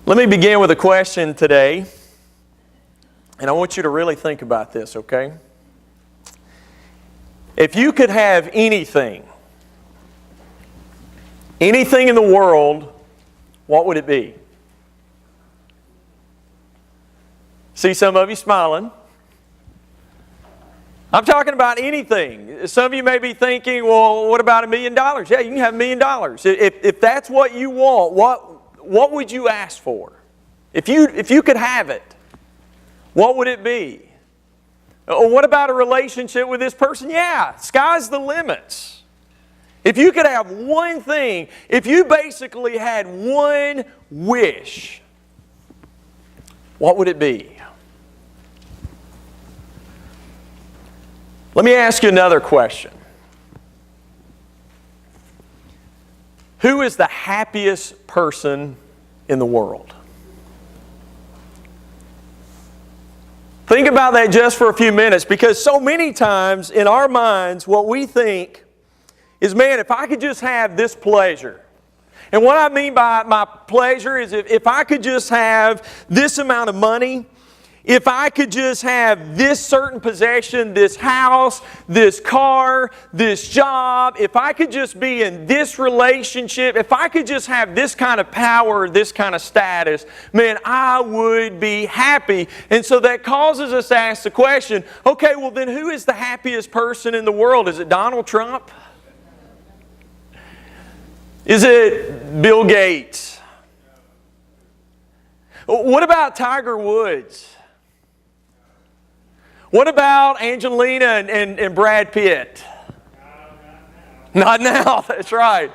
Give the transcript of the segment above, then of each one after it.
Let me begin with a question today, and I want you to really think about this, okay? If you could have anything in the world, what would it be? See some of you smiling. I'm talking about anything. Some of you may be thinking, well, what about $1 million? Yeah, you can have $1 million. If that's what you want, what would you ask for? If you could have it, what would it be? Or what about a relationship with this person? Yeah, sky's the limits. If you could have one thing, if you basically had one wish, what would it be? Let me ask you another question. Who is the happiest person in the world? Think about that just for a few minutes, because so many times in our minds what we think is, man, if I could just have this pleasure. And what I mean by my pleasure is if I could just have this amount of money, if I could just have this certain possession, this house, this car, this job, if I could just be in this relationship, if I could just have this kind of power, this kind of status, man, I would be happy. And so that causes us to ask the question, okay, well then who is the happiest person in the world? Is it Donald Trump? Is it Bill Gates? What about Tiger Woods? What about Angelina and Brad Pitt? Not now, that's right.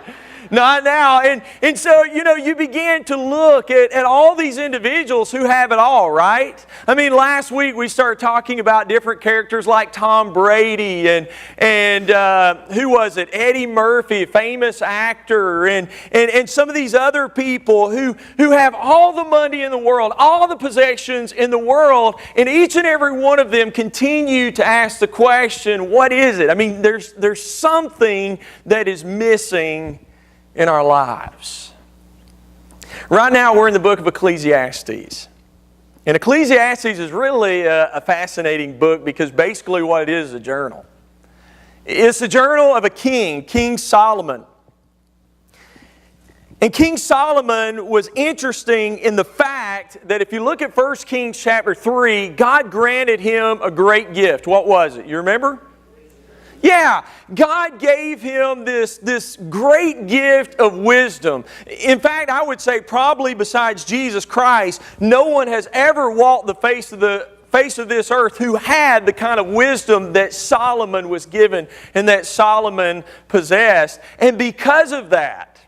Not now. And so, you begin to look at all these individuals who have it all, right? I mean, last week we started talking about different characters like Tom Brady and who was it? Eddie Murphy, famous actor, and some of these other people who have all the money in the world, all the possessions in the world, and each and every one of them continue to ask the question, what is it? I mean, there's something that is missing in our lives. Right now we're in the book of Ecclesiastes. And Ecclesiastes is really a fascinating book because basically what it is a journal. It's a journal of a king, King Solomon. And King Solomon was interesting in the fact that if you look at 1 Kings chapter 3, God granted him a great gift. What was it? You remember? Yeah, God gave him this great gift of wisdom. In fact, I would say probably besides Jesus Christ, no one has ever walked the face of this earth who had the kind of wisdom that Solomon was given and that Solomon possessed. And because of that,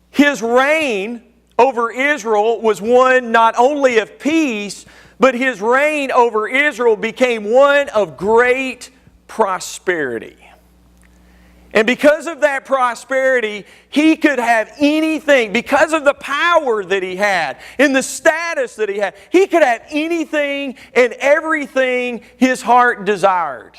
his reign over Israel was one not only of peace, but his reign over Israel became one of great prosperity. And because of that prosperity, he could have anything. Because of the power that he had and the status that he had, he could have anything and everything his heart desired.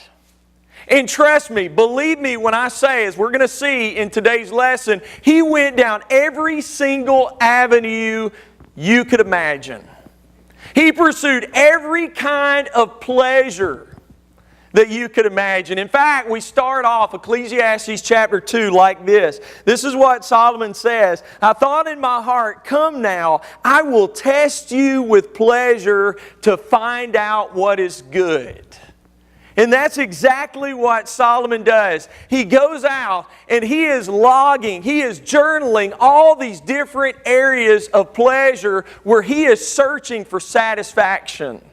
And trust me, believe me when I say, as we're going to see in today's lesson, he went down every single avenue you could imagine. He pursued every kind of pleasure that you could imagine. In fact, we start off Ecclesiastes chapter 2 like this. This is what Solomon says. I thought in my heart, come now, I will test you with pleasure to find out what is good. And that's exactly what Solomon does. He goes out and he is logging, he is journaling all these different areas of pleasure where he is searching for satisfaction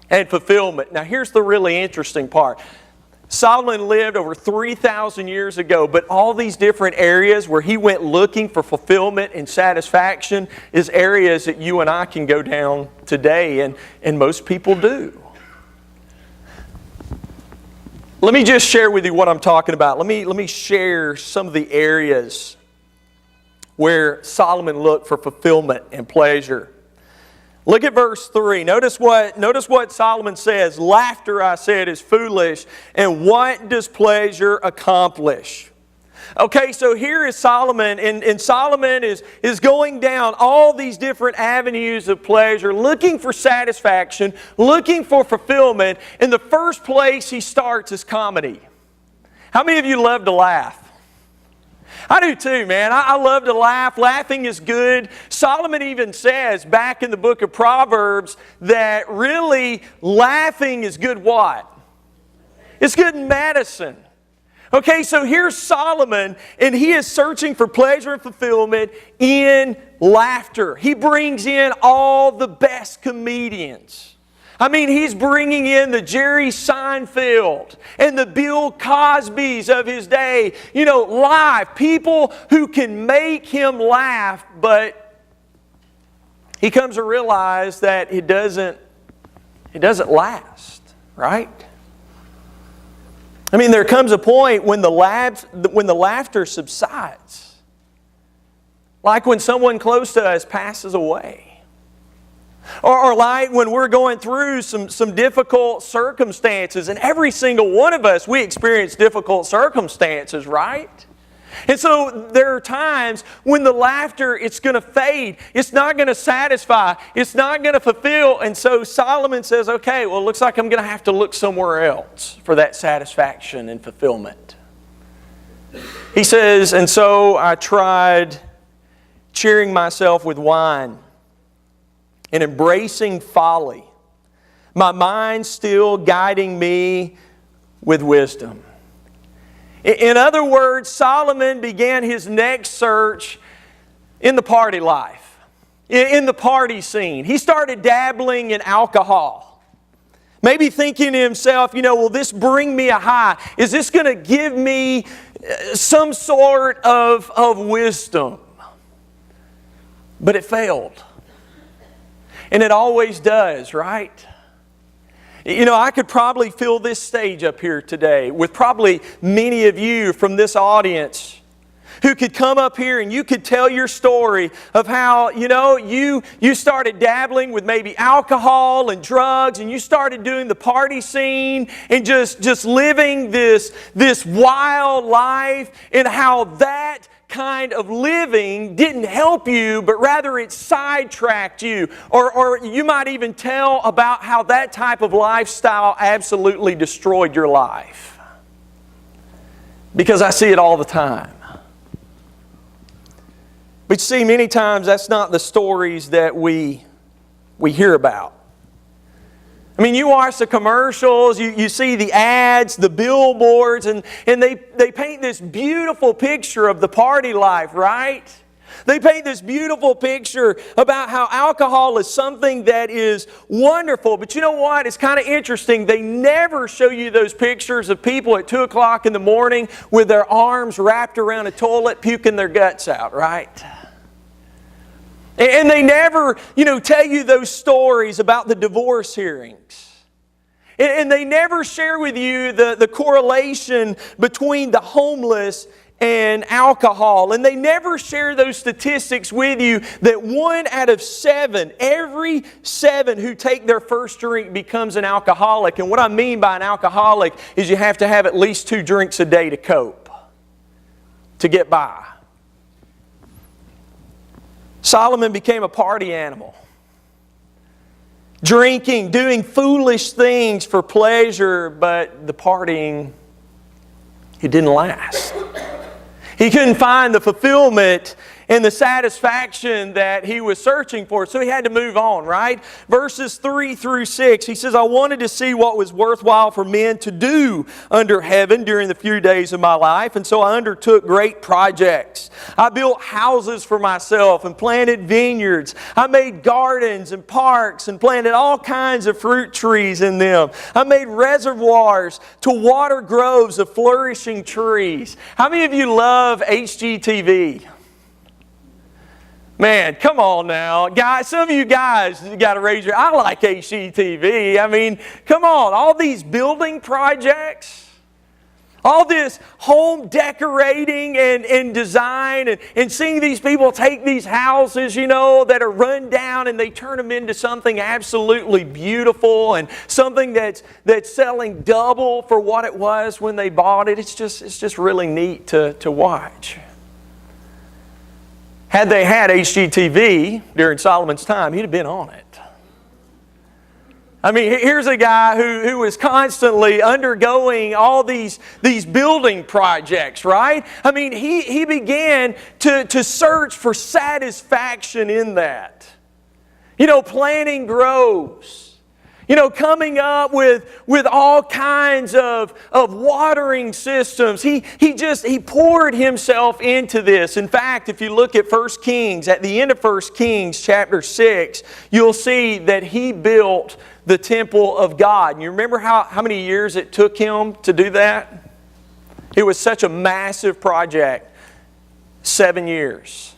and fulfillment. Now here's the really interesting part. Solomon lived over 3,000 years ago, but all these different areas where he went looking for fulfillment and satisfaction is areas that you and I can go down today, and most people do. Let me just share with you what I'm talking about. Let me share some of the areas where Solomon looked for fulfillment and pleasure. Look at verse 3. Notice what Solomon says. Laughter, I said, is foolish. And what does pleasure accomplish? Okay, so here is Solomon, and Solomon is going down all these different avenues of pleasure, looking for satisfaction, looking for fulfillment. And the first place he starts is comedy. How many of you love to laugh? I do too, man. I love to laugh. Laughing is good. Solomon even says back in the book of Proverbs that really laughing is good what? It's good medicine. Okay, so here's Solomon, and he is searching for pleasure and fulfillment in laughter. He brings in all the best comedians. I mean, he's bringing in the Jerry Seinfeld and the Bill Cosbys of his day. You know, live, people who can make him laugh, but he comes to realize that it doesn't last, right? I mean, there comes a point when the laughter subsides. Like when someone close to us passes away. Or like when we're going through some difficult circumstances. And every single one of us, we experience difficult circumstances, right? And so there are times when the laughter, it's going to fade. It's not going to satisfy. It's not going to fulfill. And so Solomon says, okay, well, it looks like I'm going to have to look somewhere else for that satisfaction and fulfillment. He says, and so I tried cheering myself with wine and embracing folly, my mind still guiding me with wisdom. In other words, Solomon began his next search in the party life, in the party scene. He started dabbling in alcohol. Maybe thinking to himself, will this bring me a high? Is this going to give me some sort of wisdom? But it failed. And it always does, right? I could probably fill this stage up here today with probably many of you from this audience who could come up here and you could tell your story of how, you started dabbling with maybe alcohol and drugs, and you started doing the party scene and just living this wild life, and how that kind of living didn't help you, but rather it sidetracked you. Or you might even tell about how that type of lifestyle absolutely destroyed your life. Because I see it all the time. But see, many times that's not the stories that we hear about. I mean, you watch the commercials, you see the ads, the billboards, and they paint this beautiful picture of the party life, right? They paint this beautiful picture about how alcohol is something that is wonderful. But you know what? It's kind of interesting. They never show you those pictures of people at 2 o'clock in the morning with their arms wrapped around a toilet puking their guts out, right? And they never, tell you those stories about the divorce hearings. And they never share with you the correlation between the homeless and alcohol. And they never share those statistics with you that 1 out of 7, every 7 who take their first drink becomes an alcoholic. And what I mean by an alcoholic is you have to have at least 2 drinks a day to cope, to get by. Solomon became a party animal. Drinking, doing foolish things for pleasure, but the partying, it didn't last. He couldn't find the fulfillment and the satisfaction that he was searching for. So he had to move on, right? Verses 3 through 6, he says, I wanted to see what was worthwhile for men to do under heaven during the few days of my life. And so I undertook great projects. I built houses for myself and planted vineyards. I made gardens and parks and planted all kinds of fruit trees in them. I made reservoirs to water groves of flourishing trees. How many of you love HGTV? Man, come on now. Guys, some of you guys got to raise your... I like HGTV. I mean, come on. All these building projects. All this home decorating and design and seeing these people take these houses, that are run down and they turn them into something absolutely beautiful and something that's selling double for what it was when they bought it. It's just really neat to watch. Had they had HGTV during Solomon's time, he'd have been on it. I mean, here's a guy who was constantly undergoing all these building projects, right? I mean, he began to search for satisfaction in that. Planting groves. Coming up with all kinds of watering systems. He poured himself into this. In fact, if you look at 1 Kings, at the end of 1 Kings chapter 6, you'll see that he built the temple of God. And you remember how many years it took him to do that? It was such a massive project. 7 years.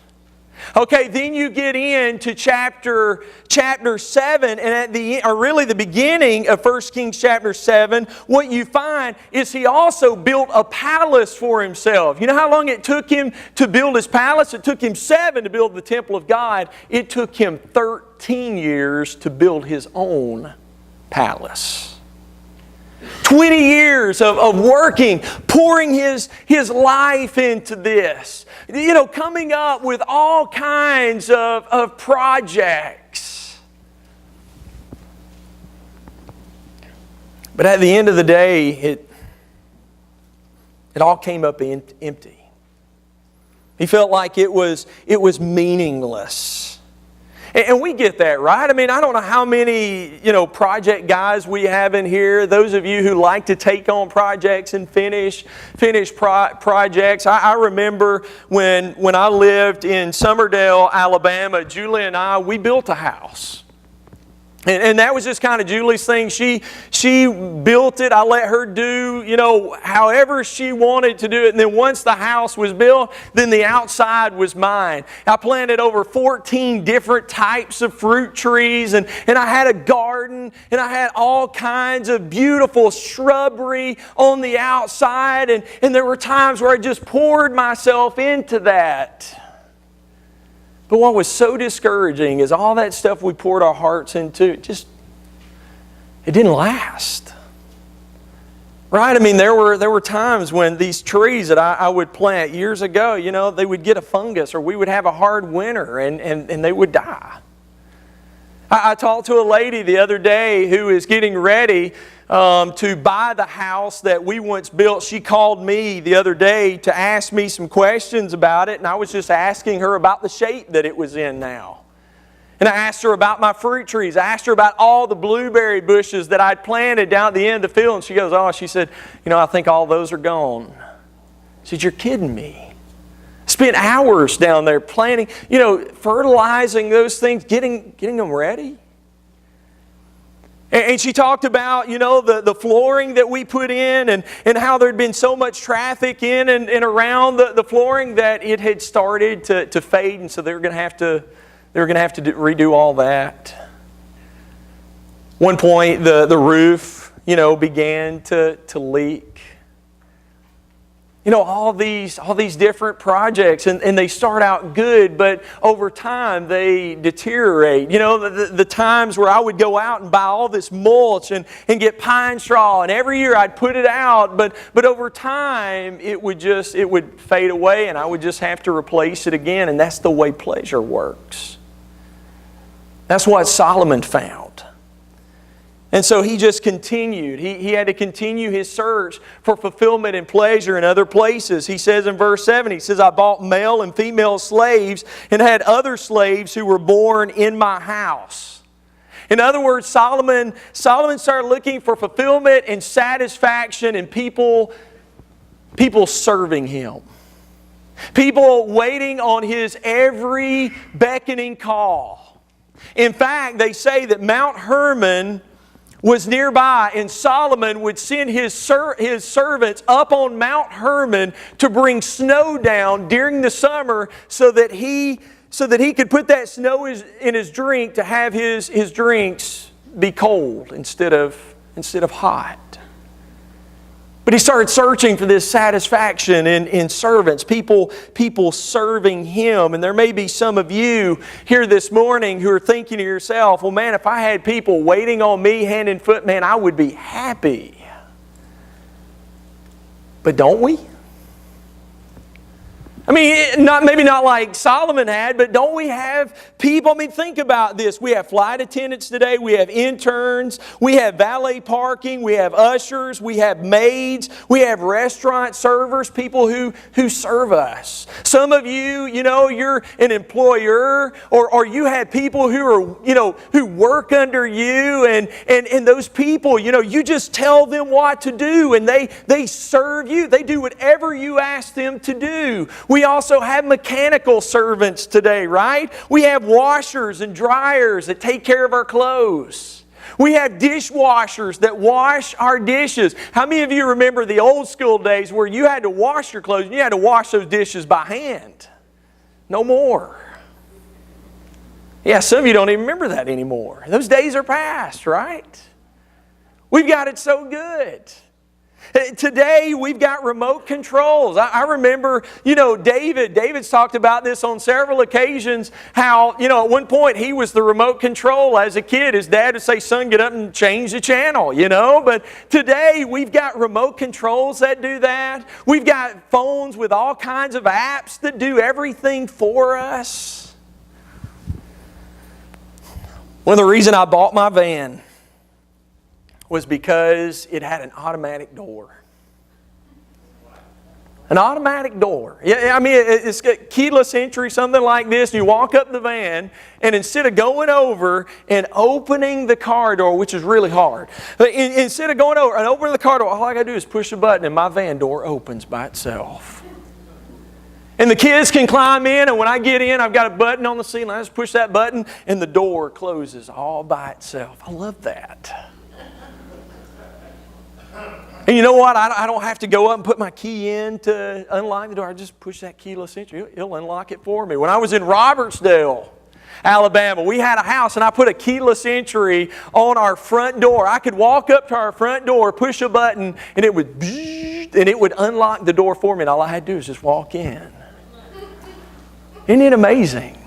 Okay, then you get into chapter 7, and at the beginning of 1 Kings chapter 7, what you find is he also built a palace for himself. You know how long it took him to build his palace? It took him 7 to build the temple of God. It took him 13 years to build his own palace. 20 years of working, pouring his life into this. Coming up with all kinds of projects. But at the end of the day, it all came up empty. He felt like it was meaningless. And we get that, right? I mean, I don't know how many, project guys we have in here. Those of you who like to take on projects and finish projects. I remember when I lived in Summerdale, Alabama, Julie and I, we built a house. And that was just kind of Julie's thing. She built it. I let her do, however she wanted to do it. And then once the house was built, then the outside was mine. I planted over 14 different types of fruit trees. And I had a garden. And I had all kinds of beautiful shrubbery on the outside. And there were times where I just poured myself into that. But what was so discouraging is all that stuff we poured our hearts into, it didn't last. Right? I mean, there were times when these trees that I would plant years ago, they would get a fungus or we would have a hard winter and they would die. I talked to a lady the other day who is getting ready to buy the house that we once built. She called me the other day to ask me some questions about it, and I was just asking her about the shape that it was in now. And I asked her about my fruit trees. I asked her about all the blueberry bushes that I'd planted down at the end of the field, and she said, I think all those are gone. I said, you're kidding me. Spent hours down there planting, fertilizing those things, getting them ready. And she talked about, the flooring that we put in and how there'd been so much traffic in and around the flooring that it had started to fade, and so they were going to have to redo all that. One point, the roof, began to leak. All these different projects, and they start out good, but over time they deteriorate. The times where I would go out and buy all this mulch and get pine straw, and every year I'd put it out, but over time it would fade away, and I would just have to replace it again, and that's the way pleasure works. That's what Solomon found. And so he just continued. He had to continue his search for fulfillment and pleasure in other places. He says in verse 7, he says, I bought male and female slaves and had other slaves who were born in my house. In other words, Solomon started looking for fulfillment and satisfaction in people serving him. People waiting on his every beckoning call. In fact, they say that Mount Hermon was nearby, and Solomon would send his servants up on Mount Hermon to bring snow down during the summer so that he could put that snow in his drink to have his drinks be cold instead of hot. But he started searching for this satisfaction in servants, people serving him. And there may be some of you here this morning who are thinking to yourself, well, man, if I had people waiting on me hand and foot, man, I would be happy. But don't we? I mean, maybe not like Solomon had, but don't we have people? I mean, think about this. We have flight attendants today. We have interns. We have valet parking. We have ushers. We have maids. We have restaurant servers, people who serve us. Some of you, you're an employer, or you have people who are, who work under you, and those people, you just tell them what to do, and they serve you. They do whatever you ask them to do. We also have mechanical servants today, right? We have washers and dryers that take care of our clothes. We have dishwashers that wash our dishes. How many of you remember the old school days where you had to wash your clothes and you had to wash those dishes by hand? No more. Yeah, some of you don't even remember that anymore. Those days are past, right? We've got it so good. Today, we've got remote controls. I remember, David's talked about this on several occasions, how, at one point he was the remote control as a kid. His dad would say, son, get up and change the channel, But today, we've got remote controls that do that. We've got phones with all kinds of apps that do everything for us. One of the reasons I bought my van was because it had an automatic door. An automatic door. Yeah, I mean, it's got keyless entry, something like this. And you walk up the van, and instead of going over and opening the car door, which is really hard, instead of going over and opening the car door, all I got to do is push a button, and my van door opens by itself. And the kids can climb in, and when I get in, I've got a button on the ceiling. I just push that button, and the door closes all by itself. I love that. And you know what? I don't have to go up and put my key in to unlock the door. I just push that keyless entry. It'll unlock it for me. When I was in Robertsdale, Alabama, we had a house, and I put a keyless entry on our front door. I could walk up to our front door, push a button, and it would unlock the door for me. And all I had to do was just walk in. Isn't it amazing?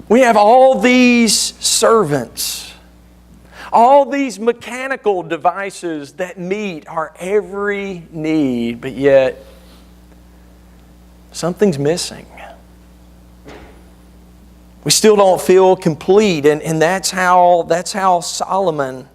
We have all these servants. All these mechanical devices that meet our every need, but yet something's missing. We still don't feel complete, and that's how Solomon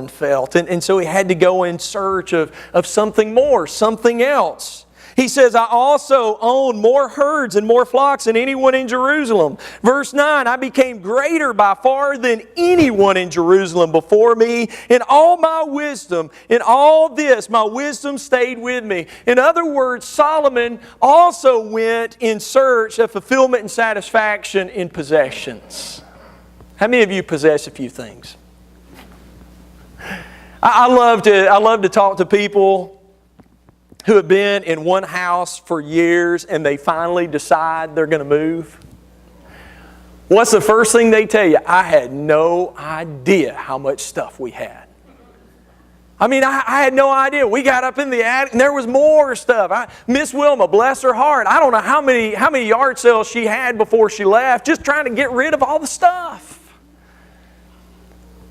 felt. And so he had to go in search of something more, something else. He says, I also own more herds and more flocks than anyone in Jerusalem. Verse 9, I became greater by far than anyone in Jerusalem before me. In all my wisdom, in all this, my wisdom stayed with me. In other words, Solomon also went in search of fulfillment and satisfaction in possessions. How many of you possess a few things? I love to talk to people who have been in one house for years and they finally decide they're going to move. What's the first thing they tell you? I had no idea how much stuff we had. I mean, I had no idea. We got up in the attic and there was more stuff. Miss Wilma, bless her heart, I don't know how many yard sales she had before she left, just trying to get rid of all the stuff.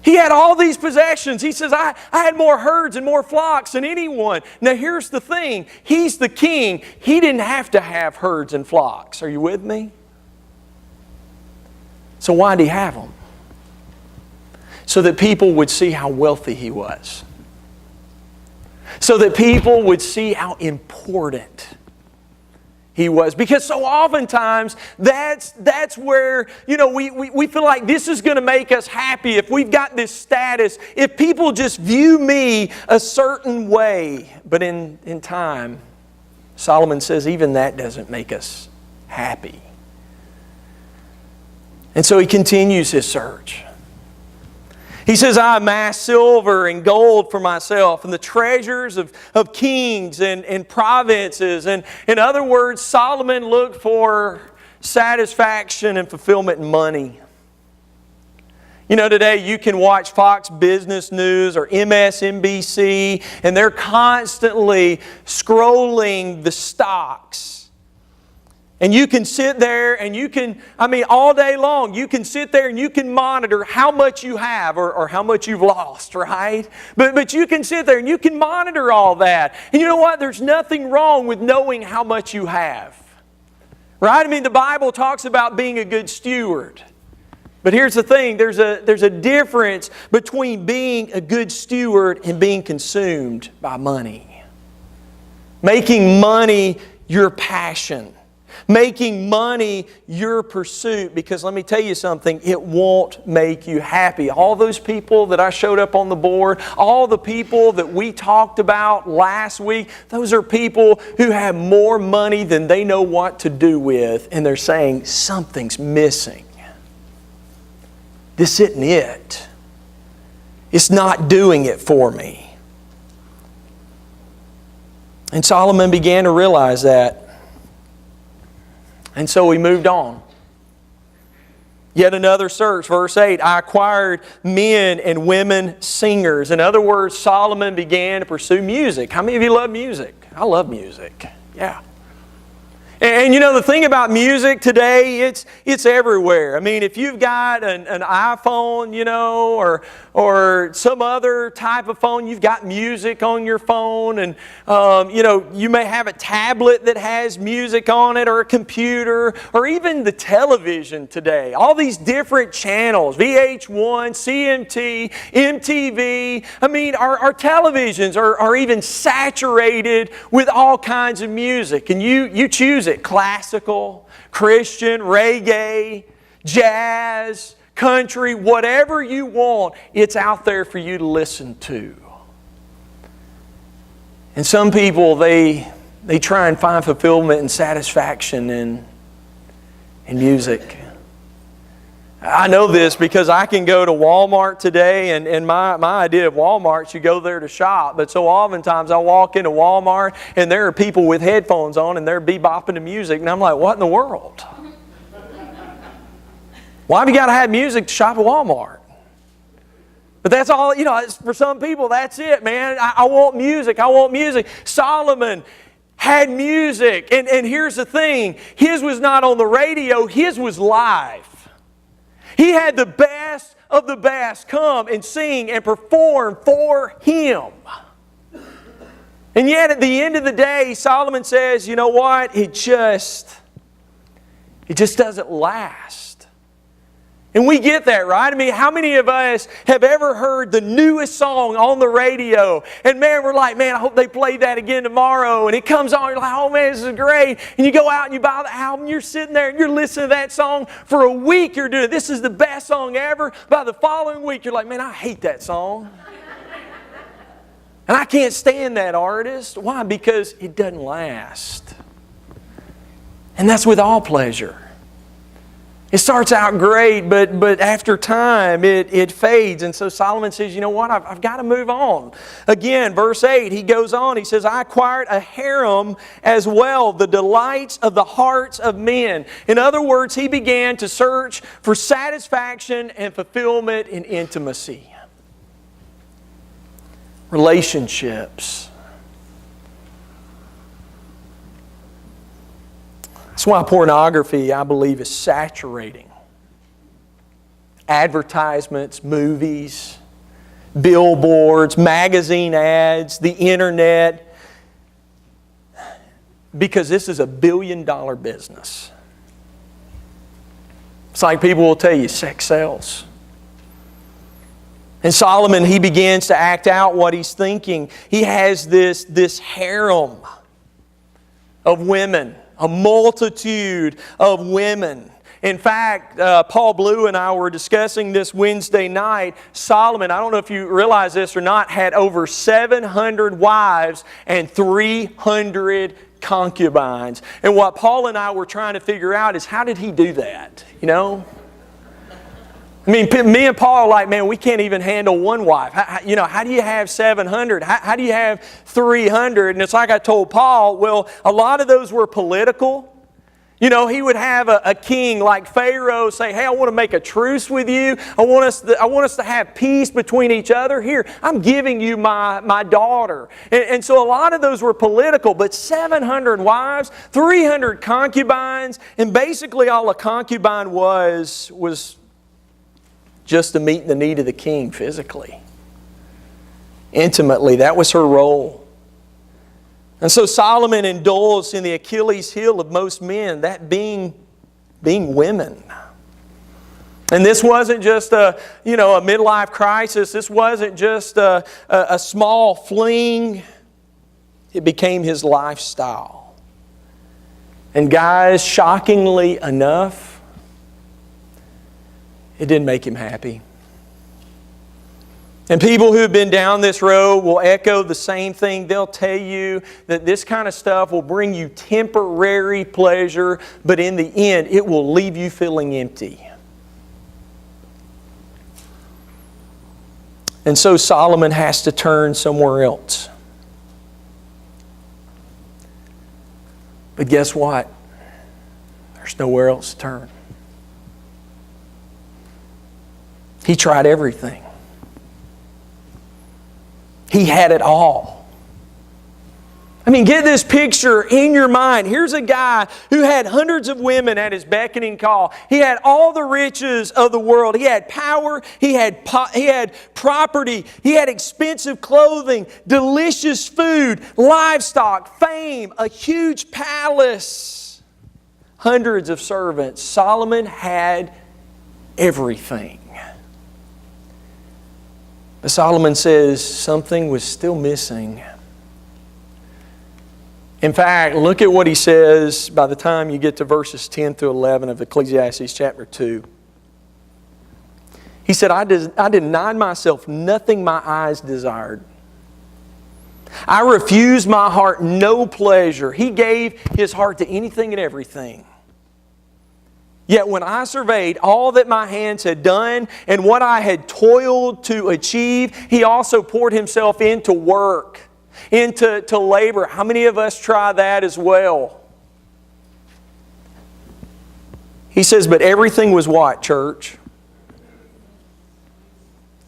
He had all these possessions. He says, I had more herds and more flocks than anyone. Now here's the thing. He's the king. He didn't have to have herds and flocks. Are you with me? So why did he have them? So that people would see how wealthy he was. So that people would see how important he was. Because so oftentimes, that's where, we feel like this is going to make us happy if we've got this status, if people just view me a certain way. But in time, Solomon says even that doesn't make us happy. And so he continues his search. He says, I amassed silver and gold for myself and the treasures of kings and provinces. And in other words, Solomon looked for satisfaction and fulfillment in money. You know, today you can watch Fox Business News or MSNBC, and they're constantly scrolling the stocks. And you can sit there and you can, all day long, you can sit there and you can monitor how much you have or how much you've lost, right? But you can sit there and you can monitor all that. And you know what? There's nothing wrong with knowing how much you have. Right? The Bible talks about being a good steward. But here's the thing, there's a difference between being a good steward and being consumed by money. Making money your passion. Making money your pursuit. Because let me tell you something, it won't make you happy. All those people that I showed up on the board, all the people that we talked about last week, those are people who have more money than they know what to do with. And they're saying, something's missing. This isn't it. It's not doing it for me. And Solomon began to realize that. And so he moved on. Yet another search, verse 8, I acquired men and women singers. In other words, Solomon began to pursue music. How many of you love music? I love music. Yeah. And you know, the thing about music today, it's everywhere. If you've got an iPhone, you know, or some other type of phone, you've got music on your phone. And, you know, you may have a tablet that has music on it, or a computer, or even the television today. All these different channels, VH1, CMT, MTV. Our televisions are even saturated with all kinds of music. And you choose it. Classical, Christian, reggae, jazz, country, whatever you want, it's out there for you to listen to. And some people, they try and find fulfillment and satisfaction in music. I know this because I can go to Walmart today, and my idea of Walmart is you go there to shop. But so oftentimes I walk into Walmart and there are people with headphones on and they're bebopping to music, and I'm like, what in the world? Why have you got to have music to shop at Walmart? But that's all, you know, for some people, that's it, man. I want music. I want music. Solomon had music. And here's the thing. His was not on the radio. His was live. He had the best of the best come and sing and perform for him. And yet at the end of the day, Solomon says, you know what? It just doesn't last. And we get that, right? How many of us have ever heard the newest song on the radio? And man, we're like, man, I hope they play that again tomorrow. And it comes on, you're like, oh man, this is great. And you go out and you buy the album, you're sitting there and you're listening to that song for a week. You're doing, this is the best song ever. By the following week, you're like, man, I hate that song. And I can't stand that artist. Why? Because it doesn't last. And that's with all pleasure. It starts out great, but after time, it fades. And so Solomon says, you know what, I've got to move on. Again, verse 8, he goes on, he says, I acquired a harem as well, the delights of the hearts of men. In other words, he began to search for satisfaction and fulfillment in intimacy. Relationships. That's why pornography, I believe, is saturating. Advertisements, movies, billboards, magazine ads, the internet. Because this is $1 billion business. It's like people will tell you, sex sells. And Solomon, he begins to act out what he's thinking. He has this harem of women. A multitude of women. In fact, Paul Blue and I were discussing this Wednesday night. Solomon, I don't know if you realize this or not, had over 700 wives and 300 concubines. And what Paul and I were trying to figure out is, how did he do that? You know? Me and Paul are like, man, we can't even handle one wife. How do you have 700? How do you have 300? And it's like I told Paul, well, a lot of those were political. You know, he would have a king like Pharaoh say, hey, I want to make a truce with you. I want us to have peace between each other. Here, I'm giving you my daughter. And so a lot of those were political, but 700 wives, 300 concubines, and basically all a concubine was just to meet the need of the king physically. Intimately, that was her role. And so Solomon indulged in the Achilles heel of most men, that being women. And this wasn't just a midlife crisis. This wasn't just a small fling. It became his lifestyle. And guys, shockingly enough, it didn't make him happy. And people who have been down this road will echo the same thing. They'll tell you that this kind of stuff will bring you temporary pleasure, but in the end, it will leave you feeling empty. And so Solomon has to turn somewhere else. But guess what? There's nowhere else to turn. He tried everything. He had it all. I mean, get this picture in your mind. Here's a guy who had hundreds of women at his beckoning call. He had all the riches of the world. He had power. He had property. He had expensive clothing, delicious food, livestock, fame, a huge palace, hundreds of servants. Solomon had everything. But Solomon says something was still missing. In fact, look at what he says by the time you get to verses 10 through 11 of Ecclesiastes chapter 2. He said, I denied myself nothing my eyes desired. I refused my heart no pleasure. He gave his heart to anything and everything. Yet when I surveyed all that my hands had done and what I had toiled to achieve, He also poured Himself into work, into labor. How many of us try that as well? He says, but everything was what, church?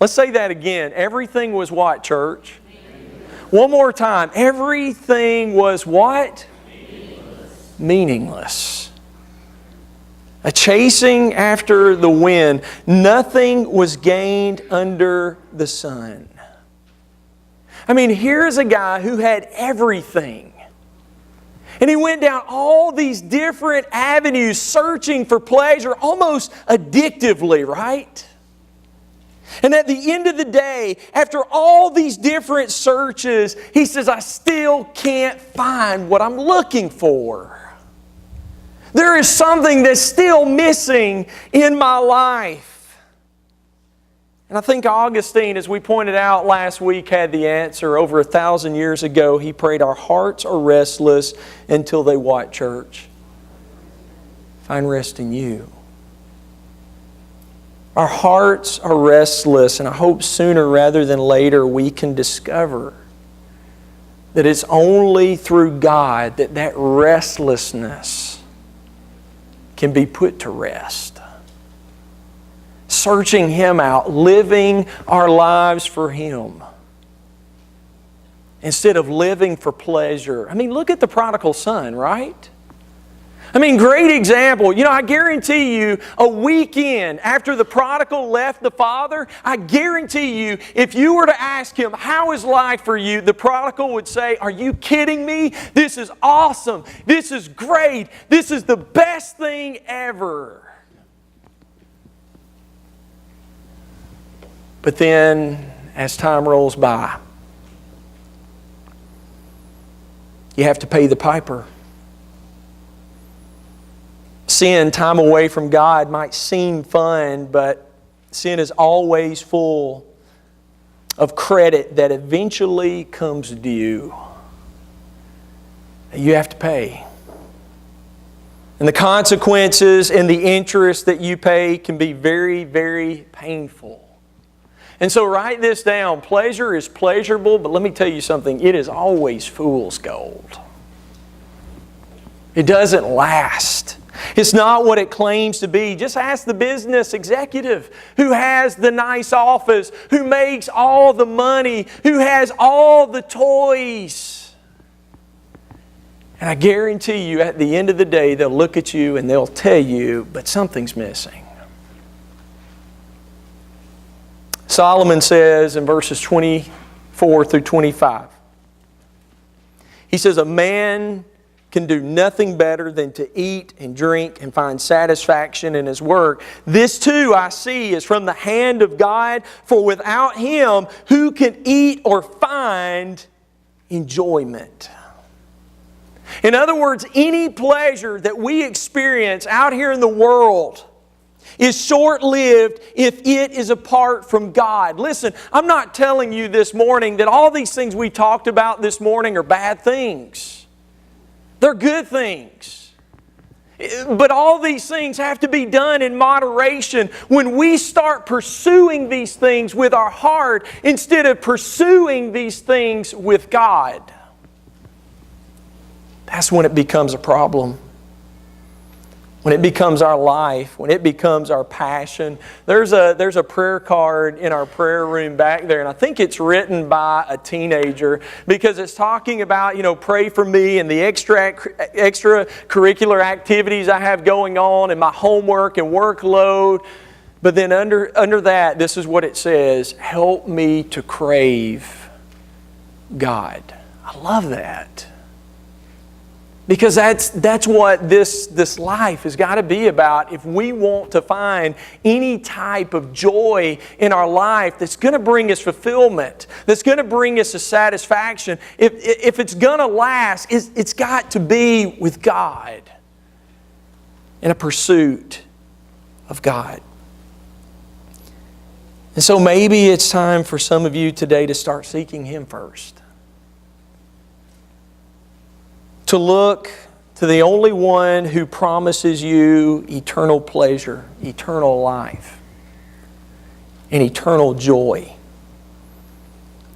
Let's say that again. Everything was what, church? One more time. Everything was what? Meaningless. A chasing after the wind. Nothing was gained under the sun. I mean, here's a guy who had everything. And he went down all these different avenues searching for pleasure, almost addictively, right? And at the end of the day, after all these different searches, he says, I still can't find what I'm looking for. There is something that's still missing in my life. And I think Augustine, as we pointed out last week, had the answer. Over 1,000 years ago, he prayed, our hearts are restless until they what, church? Find rest in You. Our hearts are restless, and I hope sooner rather than later we can discover that it's only through God that restlessness can be put to rest. Searching Him out, living our lives for Him instead of living for pleasure. I mean, look at the prodigal son, right? I mean, great example. You know, I guarantee you, a weekend after the prodigal left the father, I guarantee you, if you were to ask him, how is life for you? The prodigal would say, are you kidding me? This is awesome. This is great. This is the best thing ever. But then, as time rolls by, you have to pay the piper. Sin, time away from God, might seem fun, but sin is always full of credit that eventually comes due. You have to pay. And the consequences and the interest that you pay can be very, very painful. And so write this down. Pleasure is pleasurable, but let me tell you something. It is always fool's gold. It doesn't last. It's not what it claims to be. Just ask the business executive who has the nice office, who makes all the money, who has all the toys. And I guarantee you, at the end of the day, they'll look at you and they'll tell you, but something's missing. Solomon says in verses 24 through 25, he says, a man can do nothing better than to eat and drink and find satisfaction in his work. This too I see is from the hand of God, for without Him, who can eat or find enjoyment? In other words, any pleasure that we experience out here in the world is short-lived if it is apart from God. Listen, I'm not telling you this morning that all these things we talked about this morning are bad things. They're good things. But all these things have to be done in moderation. When we start pursuing these things with our heart instead of pursuing these things with God, that's when it becomes a problem. When it becomes our life, when it becomes our passion. There's a prayer card in our prayer room back there, and I think it's written by a teenager because it's talking about, pray for me and the extracurricular activities I have going on and my homework and workload. But then under that, this is what it says, help me to crave God. I love that. Because that's what this life has got to be about. If we want to find any type of joy in our life that's going to bring us fulfillment, that's going to bring us a satisfaction, if it's going to last, it's got to be with God, in a pursuit of God. And so maybe it's time for some of you today to start seeking Him first. To look to the only one who promises you eternal pleasure, eternal life, and eternal joy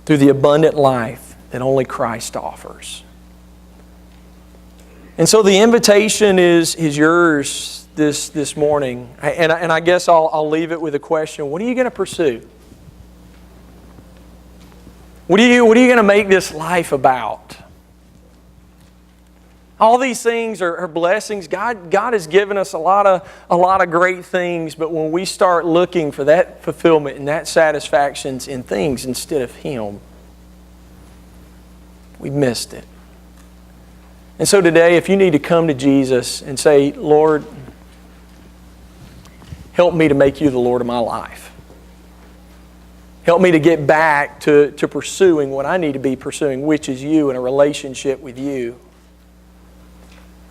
through the abundant life that only Christ offers. And so the invitation is yours this morning. And I guess I'll leave it with a question. What are you going to pursue? What are you going to make this life about? All these things are blessings. God has given us a lot of great things, but when we start looking for that fulfillment and that satisfaction in things instead of Him, we've missed it. And so today, if you need to come to Jesus and say, Lord, help me to make You the Lord of my life. Help me to get back to pursuing what I need to be pursuing, which is You and a relationship with You.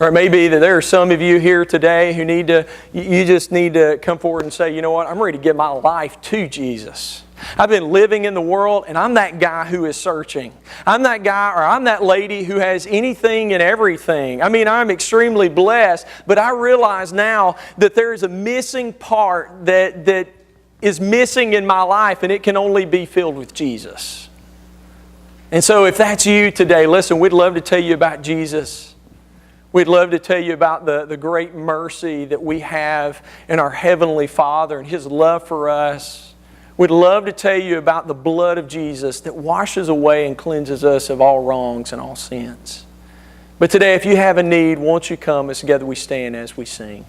Or it may be that there are some of you here today who you just need to come forward and say, you know what, I'm ready to give my life to Jesus. I've been living in the world and I'm that guy who is searching. I'm that guy or I'm that lady who has anything and everything. I mean, I'm extremely blessed, but I realize now that there is a missing part that is missing in my life, and it can only be filled with Jesus. And so if that's you today, listen, we'd love to tell you about Jesus. We'd love to tell you about the great mercy that we have in our Heavenly Father and His love for us. We'd love to tell you about the blood of Jesus that washes away and cleanses us of all wrongs and all sins. But today, if you have a need, won't you come as together we stand as we sing?